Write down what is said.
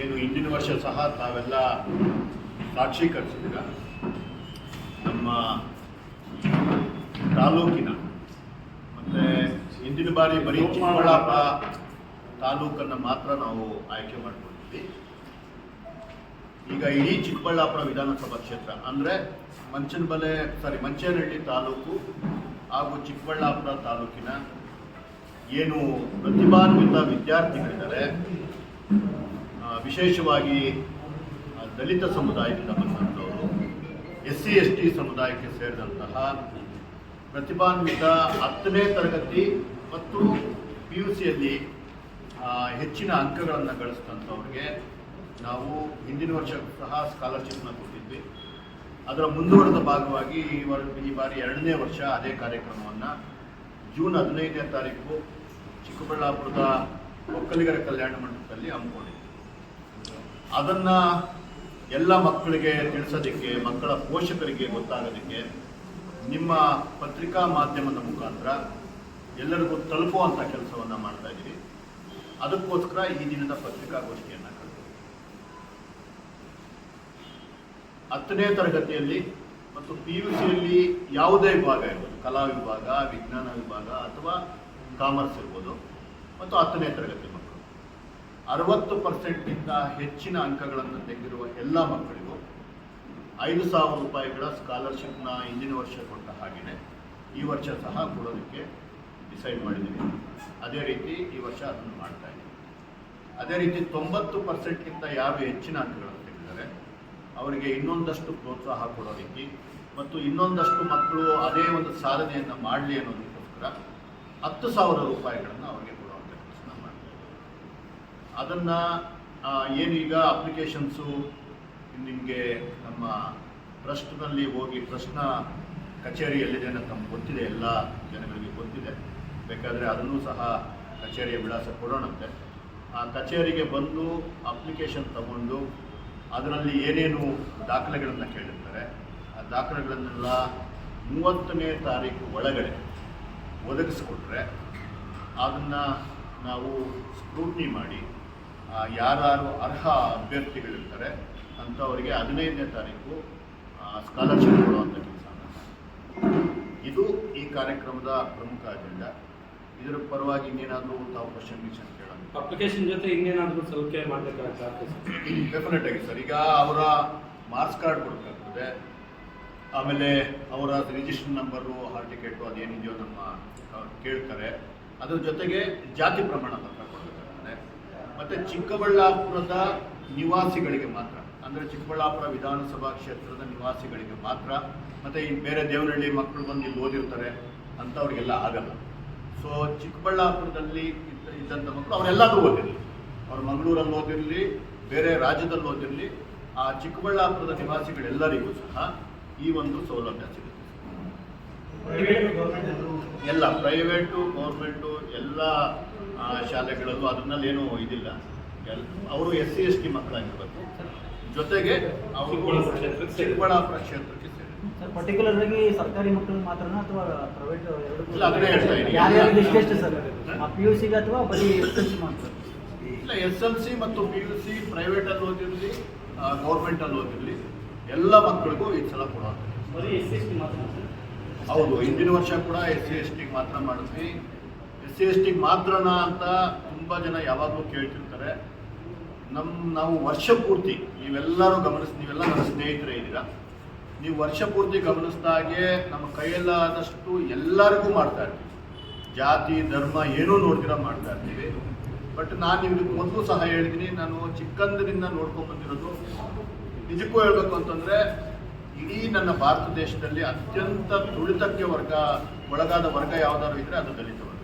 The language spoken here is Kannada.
ಏನು ಹಿಂದಿನ ವರ್ಷ ಸಹ ತಾವೆಲ್ಲ ಸಾಕ್ಷೀಕರಿಸಿದ್ದೀರ. ನಮ್ಮ ತಾಲೂಕಿನ ಮತ್ತು ಹಿಂದಿನ ಬಾರಿ ಬರೀ ಚಿಕ್ಕಬಳ್ಳಾಪುರ ತಾಲೂಕನ್ನು ಮಾತ್ರ ನಾವು ಆಯ್ಕೆ ಮಾಡಿಕೊಂಡಿದ್ವಿ. ಈಗ ಇಡೀ ಚಿಕ್ಕಬಳ್ಳಾಪುರ ವಿಧಾನಸಭಾ ಕ್ಷೇತ್ರ ಅಂದರೆ ಮಂಚೇನಹಳ್ಳಿ ತಾಲೂಕು ಹಾಗೂ ಚಿಕ್ಕಬಳ್ಳಾಪುರ ತಾಲೂಕಿನ ಏನು ಪ್ರತಿಭಾನ್ವಿತ ವಿದ್ಯಾರ್ಥಿಗಳಿದ್ದಾರೆ, ವಿಶೇಷವಾಗಿ ದಲಿತ ಸಮುದಾಯದಿಂದ ಬಂದಂಥವರು, SC ST ಸಮುದಾಯಕ್ಕೆ ಸೇರಿದಂತಹ ಪ್ರತಿಭಾನ್ವಿತ 10ನೇ ತರಗತಿ ಮತ್ತು PUCಯಲ್ಲಿ ಹೆಚ್ಚಿನ ಅಂಕಗಳನ್ನು ಗಳಿಸಿದಂಥವ್ರಿಗೆ ನಾವು ಹಿಂದಿನ ವರ್ಷ ಸಹ ಸ್ಕಾಲರ್ಶಿಪ್ನ ಕೊಟ್ಟಿದ್ವಿ. ಅದರ ಮುಂದುವರೆದ ಭಾಗವಾಗಿ ಈ ಬಾರಿ 2ನೇ ವರ್ಷ ಅದೇ ಕಾರ್ಯಕ್ರಮವನ್ನು ಜೂನ್ 15ನೇ ತಾರೀಕು ಚಿಕ್ಕಬಳ್ಳಾಪುರದ ಒಕ್ಕಲಿಗರ ಕಲ್ಯಾಣ ಮಂಟಪದಲ್ಲಿ ಹಮ್ಮಿಕೊಂಡಿದ್ವಿ. ಅದನ್ನು ಎಲ್ಲ ಮಕ್ಕಳಿಗೆ ತಿಳಿಸೋದಕ್ಕೆ, ಮಕ್ಕಳ ಪೋಷಕರಿಗೆ ಗೊತ್ತಾಗೋದಕ್ಕೆ ನಿಮ್ಮ ಪತ್ರಿಕಾ ಮಾಧ್ಯಮದ ಮುಖಾಂತರ ಎಲ್ಲರಿಗೂ ತಲುಪುವಂಥ ಕೆಲಸವನ್ನು ಮಾಡ್ತಾ ಇದ್ದೀವಿ. ಅದಕ್ಕೋಸ್ಕರ ಈ ದಿನದ ಪತ್ರಿಕಾಗೋಷ್ಠಿಯನ್ನು ಕರೆದು 10ನೇ ತರಗತಿಯಲ್ಲಿ ಮತ್ತು PUCಯಲ್ಲಿ ಯಾವುದೇ ವಿಭಾಗ ಇರ್ಬೋದು, ಕಲಾ ವಿಭಾಗ, ವಿಜ್ಞಾನ ವಿಭಾಗ ಅಥವಾ ಕಾಮರ್ಸ್ ಇರ್ಬೋದು, ಮತ್ತು 10ನೇ ತರಗತಿ ಮಕ್ಕಳು 60%ಗಿಂತ ಹೆಚ್ಚಿನ ಅಂಕಗಳನ್ನು ತೆಗೆದಿರುವ ಎಲ್ಲ ಮಕ್ಕಳಿಗೂ 5,000 ರೂಪಾಯಿಗಳ ಸ್ಕಾಲರ್ಶಿಪ್ನ ಹಿಂದಿನ ವರ್ಷ ಕೊಟ್ಟ ಹಾಗೆಯೇ ಈ ವರ್ಷ ಸಹ ಕೊಡೋದಕ್ಕೆ ಡಿಸೈಡ್ ಮಾಡಿದ್ದೀವಿ. ಅದೇ ರೀತಿ ಈ ವರ್ಷ ಅದನ್ನು ಮಾಡ್ತಾ ಇದ್ದೀವಿ. ಅದೇ ರೀತಿ 90%ಗಿಂತ ಯಾರು ಹೆಚ್ಚಿನ ಅಂಕಗಳನ್ನು ತೆಗೆದಿದ್ದಾರೆ ಅವರಿಗೆ ಇನ್ನೊಂದಷ್ಟು ಪ್ರೋತ್ಸಾಹ ಕೊಡೋದಕ್ಕೆ ಮತ್ತು ಇನ್ನೊಂದಷ್ಟು ಮಕ್ಕಳು ಅದೇ ಒಂದು ಸಾಧನೆಯನ್ನು ಮಾಡಲಿ ಅನ್ನೋದಕ್ಕೋಸ್ಕರ 10,000 ರೂಪಾಯಿಗಳನ್ನು ಅವರಿಗೆ ಕೊಡುವಂಥ ಕೆಲಸ ಮಾಡ್ತಾ ಇದ್ದೀವಿ. ಅದನ್ನು ಏನೀಗ ಅಪ್ಲಿಕೇಶನ್ಸು ನಿಮಗೆ ನಮ್ಮ ಟ್ರಸ್ಟ್ನಲ್ಲಿ ಹೋಗಿ ಟ್ರಸ್ಟ್ನ ಕಚೇರಿ ಎಲ್ಲಿದೆ ಅಂತ ನಮ್ಗೆ ಗೊತ್ತಿದೆ, ಎಲ್ಲ ಜನಗಳಿಗೆ ಗೊತ್ತಿದೆ. ಬೇಕಾದರೆ ಅದನ್ನು ಸಹ ಕಚೇರಿಯ ವಿಳಾಸ ಕೊಡೋಣಂತೆ. ಆ ಕಚೇರಿಗೆ ಬಂದು ಅಪ್ಲಿಕೇಶನ್ ತಗೊಂಡು ಅದರಲ್ಲಿ ಏನೇನು ದಾಖಲೆಗಳನ್ನು ಕೇಳಿರ್ತಾರೆ ಆ ದಾಖಲೆಗಳನ್ನೆಲ್ಲ 30ನೇ ತಾರೀಕು ಒಳಗಡೆ ಒದಗಿಸ್ಕೊಟ್ರೆ ಅದನ್ನು ನಾವು ಸ್ಕ್ರೂಟ್ನಿ ಮಾಡಿ ಯಾರು ಅರ್ಹ ಅಭ್ಯರ್ಥಿಗಳಿರ್ತಾರೆ ಅಂಥವರಿಗೆ 15ನೇ ತಾರೀಕು ಸ್ಕಾಲರ್ಶಿಪ್ ಕೊಡುವಂಥ ಕೆಲಸ. ಇದು ಈ ಕಾರ್ಯಕ್ರಮದ ಪ್ರಮುಖ ಅಜೆಂಡಾ. ಇದರ ಪರವಾಗಿ ಇನ್ನೇನಾದರೂ ತಾವು ಕ್ವಶನ್ ಕೇಳೋಣ. ಅಪ್ಲಿಕೇಶನ್ ಜೊತೆ ಇನ್ನೇನಾದರೂ ಸೌಲಭ್ಯ ಮಾಡಬೇಕಾಗ್ತದೆ? ಡೆಫಿನೆಟ್ ಆಗಿ ಸರ್. ಈಗ ಅವರ ಮಾರ್ಕ್ಸ್ ಕಾರ್ಡ್ ಕೊಡಬೇಕಾಗ್ತದೆ, ಆಮೇಲೆ ಅವರ ರಿಜಿಸ್ಟ್ರೇಷನ್ ನಂಬರು, ಹಾಲ್ ಟಿಕೆಟು ಅದೇನಿದೆಯೋ ನಮ್ಮ ಕೇಳ್ತಾರೆ. ಅದ್ರ ಜೊತೆಗೆ ಜಾತಿ ಪ್ರಮಾಣ ಪತ್ರ ಕೊಡಬೇಕಾಗ್ತದೆ. ಮತ್ತು ಚಿಕ್ಕಬಳ್ಳಾಪುರದ ನಿವಾಸಿಗಳಿಗೆ ಮಾತ್ರ, ಅಂದರೆ ಚಿಕ್ಕಬಳ್ಳಾಪುರ ವಿಧಾನಸಭಾ ಕ್ಷೇತ್ರದ ನಿವಾಸಿಗಳಿಗೆ ಮಾತ್ರ, ಮತ್ತು ಈ ಬೇರೆ ದೇವನಹಳ್ಳಿ ಮಕ್ಕಳು ಬಂದು ಇಲ್ಲಿ ಓದಿರ್ತಾರೆ ಅಂಥವ್ರಿಗೆಲ್ಲ ಆಗಲ್ಲ. ಸೊ ಚಿಕ್ಕಬಳ್ಳಾಪುರದಲ್ಲಿ ಇದ್ದಂಥ ಮಕ್ಕಳು ಅವರೆಲ್ಲರೂ ಓದಿರಲಿ, ಅವ್ರು ಮಂಗಳೂರಲ್ಲಿ ಓದಿರಲಿ, ಬೇರೆ ರಾಜ್ಯದಲ್ಲಿ ಓದಿರಲಿ, ಆ ಚಿಕ್ಕಬಳ್ಳಾಪುರದ ನಿವಾಸಿಗಳೆಲ್ಲರಿಗೂ ಸಹ ಈ ಒಂದು ಸೌಲಭ್ಯ ಸಿಗುತ್ತೆ. ಎಲ್ಲ ಪ್ರೈವೇಟು ಗೌರ್ಮೆಂಟು ಎಲ್ಲ ಶಾಲೆಗಳಲ್ಲೂ ಅದನ್ನಲ್ಲಿ ಏನೂ ಇದಿಲ್ಲ. ಅವರು SC ST ಮಕ್ಕಳಾಗಿರ್ಬೇಕು, ಜೊತೆಗೆ ಅವರು ಚಿಕ್ಕಬಳ್ಳಾಪುರ ಕ್ಷೇತ್ರಕ್ಕೆ ಸೇರಿ. ಪರ್ಟಿಕ್ಯುಲರ್ ಆಗಿ ಸರ್ಕಾರಿ ಮಕ್ಕಳು ಮಾತ್ರನಾ ಅಥವಾ ಪ್ರೈವೇಟ್ ಎರಡು? ಅದನ್ನೇ ಹೇಳ್ತಾ ಇದ್ದೀನಿ. ಯಾರ್ಯಾರಿಗೆ ಎಷ್ಟು ಸರ್? PUCಗೆ ಅಥವಾ ಬರೀ SLC ಮಾತ್ರ? ಇಲ್ಲ, SLC ಮತ್ತು PUC ಪ್ರೈವೇಟಲ್ಲಿ ಓದಿರಲಿ, ಗೌರ್ಮೆಂಟಲ್ಲಿ ಓದಿರಲಿ, ಎಲ್ಲ ಮಕ್ಕಳಿಗೂ ಈ ಸಲ ಕೊಡುವಂಥ. ಬರೀ SC ST ಮಾತ್ರ? ಹೌದು, ಹಿಂದಿನ ವರ್ಷ ಕೂಡ SC ST ಮಾತ್ರ ಮಾಡಿದ್ವಿ. SC ST ಮಾತ್ರನಾ ಅಂತ ತುಂಬ ಜನ ಯಾವಾಗಲೂ ಕೇಳ್ತಿರ್ತಾರೆ. ನಾವು ವರ್ಷ ಪೂರ್ತಿ ನೀವೆಲ್ಲ ನನ್ನ ಸ್ನೇಹಿತರೇ ಇದ್ದೀರಾ, ನೀವು ವರ್ಷ ಪೂರ್ತಿ ಗಮನಿಸಿದಾಗೆ ನಮ್ಮ ಕೈಯಲ್ಲಾದಷ್ಟು ಎಲ್ಲರಿಗೂ ಮಾಡ್ತಾ ಇರ್ತೀವಿ. ಜಾತಿ ಧರ್ಮ ಏನೂ ನೋಡ್ತೀರ ಮಾಡ್ತಾ ಇರ್ತೀವಿ. ಬಟ್ ನಾನು ನಿಮಗೆ ಮೊದಲು ಸಹ ಹೇಳಿದ್ದೀನಿ, ನಾನು ಚಿಕ್ಕಂದಿನಿಂದ ನೋಡ್ಕೊಂಡು ಬಂದಿರೋದು. ನಿಜಕ್ಕೂ ಹೇಳಬೇಕು ಅಂತಂದರೆ ಇಡೀ ನನ್ನ ಭಾರತ ದೇಶದಲ್ಲಿ ಅತ್ಯಂತ ತುಳಿತಕ್ಕೆ ಒಳಗಾದ ವರ್ಗ ಯಾವುದಾದ್ರು ಇದ್ದರೆ ಅದು ದಲಿತ ವರ್ಗ.